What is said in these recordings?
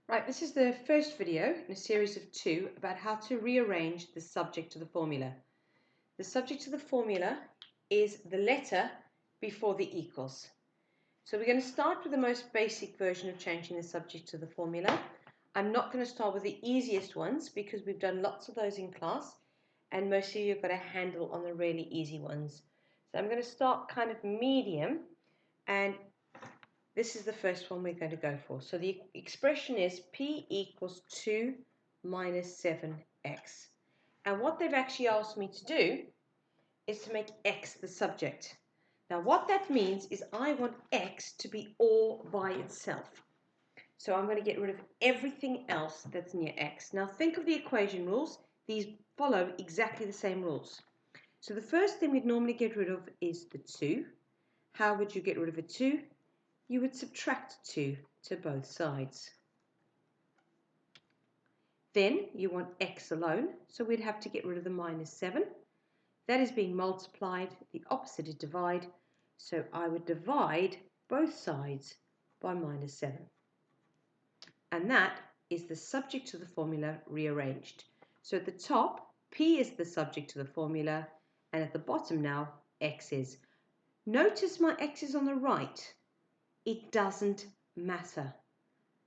Right, this is the first video in a series of 2 about how to rearrange the subject to the formula. The subject to the formula is the letter before the equals. So we're going to start with the most basic version of changing the subject to the formula. I'm not going to start with the easiest ones because we've done lots of those in class and most of you have got a handle on the really easy ones. So I'm going to start kind of medium, and this is the first one we're going to go for. So the expression is P equals 2 minus 7x. And what they've actually asked me to do is to make x the subject. Now what that means is I want x to be all by itself. So I'm going to get rid of everything else that's near x. Now think of the equation rules. These follow exactly the same rules. So the first thing we'd normally get rid of is the 2. How would you get rid of a 2? You would subtract 2 to both sides. Then you want x alone, so we'd have to get rid of the minus 7. That is being multiplied, the opposite is divide, so I would divide both sides by minus 7. And that is the subject to the formula rearranged. So at the top, P is the subject to the formula, and at the bottom now, x is. Notice my x is on the right. It doesn't matter.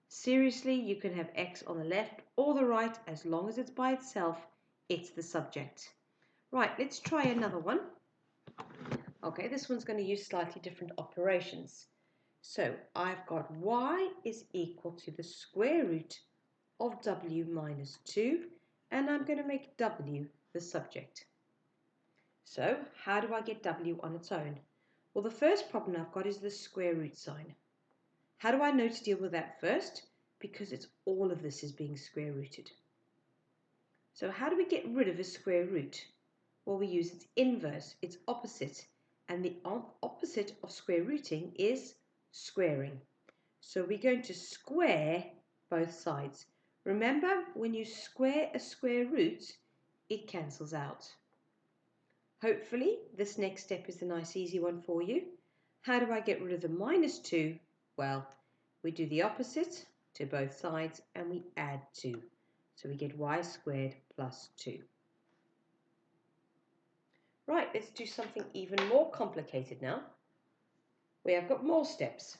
Seriously, you can have x on the left or the right, as long as it's by itself, it's the subject. Right, let's try another one. Okay, this one's going to use slightly different operations. So I've got y is equal to the square root of w minus 2, and I'm going to make w the subject. So how do I get w on its own? Well, the first problem I've got is the square root sign. How do I know to deal with that first? Because it's all of this is being square rooted. So how do we get rid of a square root? Well, we use its inverse, its opposite, and the opposite of square rooting is squaring. So we're going to square both sides. Remember, when you square a square root, it cancels out. Hopefully, this next step is the nice easy one for you. How do I get rid of the minus 2? Well, we do the opposite to both sides and we add 2. So we get y squared plus 2. Right, let's do something even more complicated now. We have got more steps.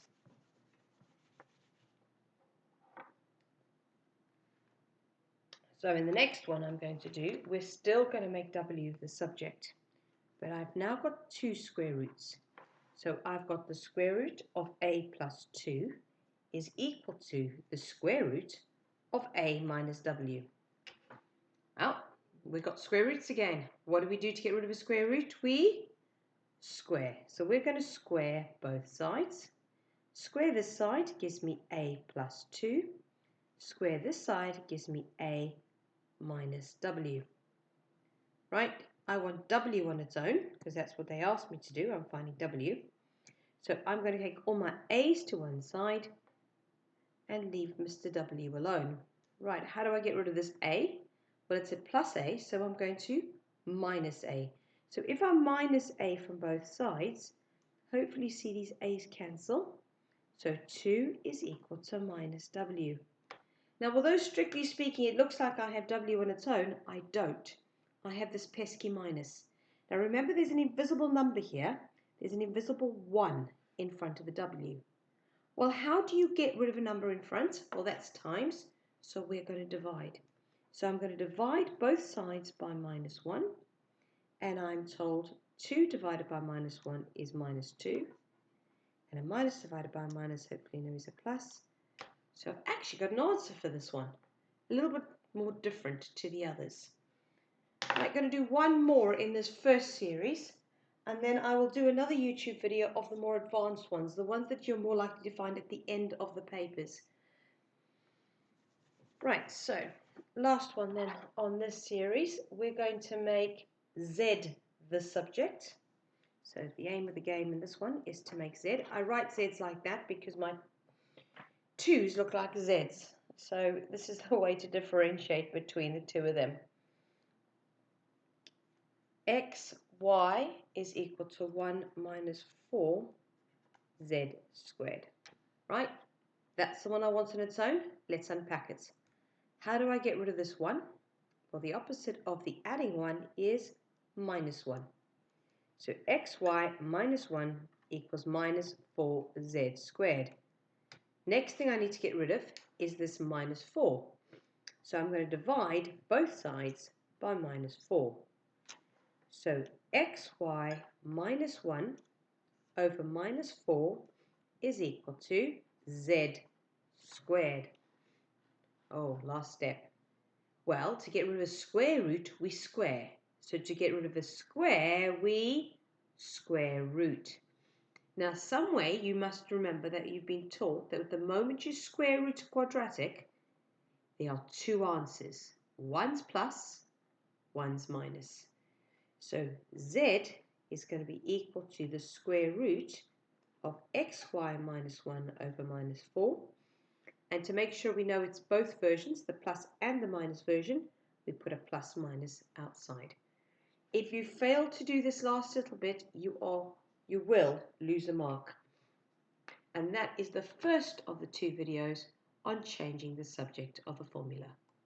So in the next one I'm going to do, we're still going to make w the subject. But I've now got 2 square roots. So I've got the square root of a plus 2 is equal to the square root of a minus w. Well, we've got square roots again. What do we do to get rid of a square root? We square. So we're going to square both sides. Square this side gives me a plus 2. Square this side gives me a minus w. Right, I want w on its own because that's what they asked me to do. I'm finding w. So I'm going to take all my a's to one side and leave Mr. W alone. Right, how do I get rid of this a? Well, it's a plus a, so I'm going to minus a. So if I minus a from both sides, hopefully see these a's cancel. So 2 is equal to minus w. Now, although strictly speaking it looks like I have w on its own, I don't. I have this pesky minus. Now remember, there's an invisible number here. There's an invisible 1 in front of the w. Well, how do you get rid of a number in front? Well, that's times, so we're going to divide. So I'm going to divide both sides by minus 1, and I'm told 2 divided by minus 1 is minus 2, and a minus divided by a minus, hopefully there is a plus. So I've actually got an answer for this one, a little bit more different to the others. I'm going to do one more in this first series, and then I will do another YouTube video of the more advanced ones, the ones that you're more likely to find at the end of the papers. Right, so last one then on this series, we're going to make Z the subject. So the aim of the game in this one is to make Z. I write Z's like that because my 2's look like Z's. So this is the way to differentiate between the two of them. xy is equal to 1 minus 4z squared, right? That's the one I want on its own. Let's unpack it. How do I get rid of this 1? Well, the opposite of the adding 1 is minus 1. So xy minus 1 equals minus 4z squared. Next thing I need to get rid of is this minus 4. So I'm going to divide both sides by minus 4. So xy minus 1 over minus 4 is equal to z squared. Oh, last step. Well, to get rid of a square root, we square. So to get rid of a square, we square root. Now, some way you must remember that you've been taught that the moment you square root a quadratic, there are two answers. One's plus, one's minus. So z is going to be equal to the square root of xy minus 1 over minus 4. And to make sure we know it's both versions, the plus and the minus version, we put a plus minus outside. If you fail to do this last little bit, you will lose a mark. And that is the first of the 2 videos on changing the subject of a formula.